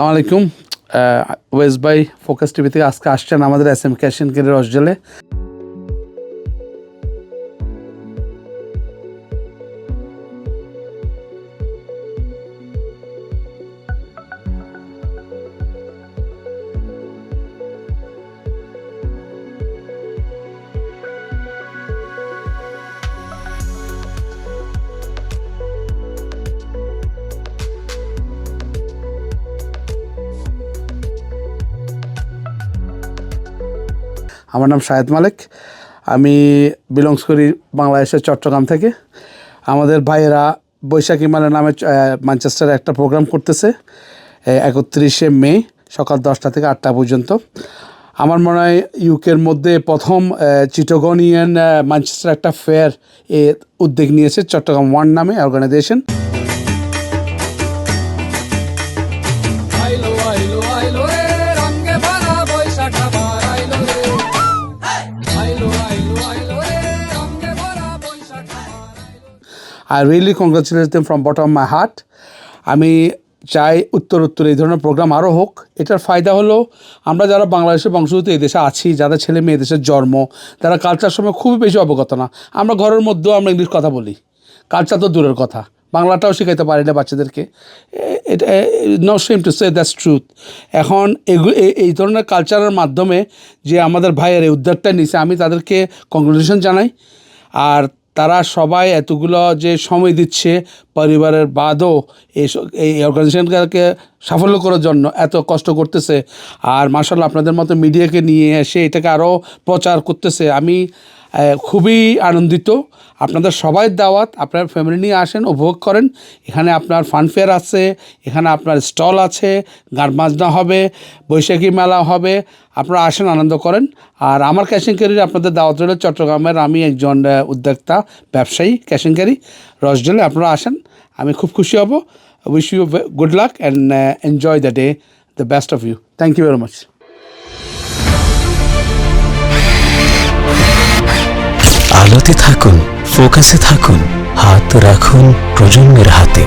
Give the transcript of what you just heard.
আসসালামু আলাইকুম। ওয়েস by focus TV থেকে আজকে আসছেন আমাদের SM ক্যাশ এন্ড ক্যারি রসজলে। আমার নাম শাহেদ মালিক, আমি বিলংস করি বাংলাদেশের চট্টগ্রাম থেকে। আমাদের ভাইয়েরা বৈশাখী মেলা নামে ম্যানচেস্টারে একটা প্রোগ্রাম করতেছে 31শে মে সকাল 10টা থেকে 8টা পর্যন্ত। আমার মনে হয় ইউকের মধ্যে প্রথম চিটাগনিয়ান ম্যানচেস্টার একটা ফেয়ার উদ্যোগ নিয়েছে চট্টগ্রাম ওয়ান নামে organisation. I really congratulate them from bottom of my heart. আমি চাই উত্তর এই ধরনের প্রোগ্রাম আরও হোক। এটার ফায়দা হলো আমরা যারা বাংলাদেশের বংশোদ্ভূত এই দেশে আছি, যাদের ছেলে মেয়ে দেশের জন্ম, তারা কালচার সময় খুবই বেশি অবগত না। আমরা ঘরের মধ্যেও আমরা ইংলিশ কথা বলি, কালচার তো দূরের কথা, বাংলাটাও শেখাইতে পারি না বাচ্চাদেরকে। এটা no shame to say that's truth. এখন এই ধরনের কালচারের মাধ্যমে যে আমাদের ভাইয়ের এই উদ্যোগটা নিয়েছে, আমি তাদেরকে কংগ্রেচুলেশন জানাই। আর তারা সবাই এতগুলো যে সময় দিচ্ছে পরিবারের বাদও এই অর্গানাইজেশনকে সাফল্য করার জন্য এত কষ্ট করতেছে। আর মাশাআল্লাহ আপনাদের মতো মিডিয়াকে নিয়ে এসে এটাকে আরও প্রচার করতেছে। আমি খুবই আনন্দিত। আপনাদের সবাই দাওয়াত, আপনার ফ্যামিলি নিয়ে আসেন, উপভোগ করেন। এখানে আপনার ফানফেয়ার আছে, এখানে আপনার স্টল আছে, গান বাজনা হবে, বৈশাখী মেলা হবে। আপনারা আসেন, আনন্দ করেন। আর আমার ক্যাশ এন্ড ক্যারির আপনাদের দাওয়াত রইল। চট্টগ্রামের আমি একজন উদ্যোক্তা, ব্যবসায়ী, ক্যাশ এন্ড ক্যারি রসজলে। আপনারা আসেন, আমি খুব খুশি হব। Wish you good luck and enjoy the day, the best of you. Thank you very much. আলোতে থাকুন, ফোকাসে থাকুন, হাত রাখুন প্রজন্মের হাতে।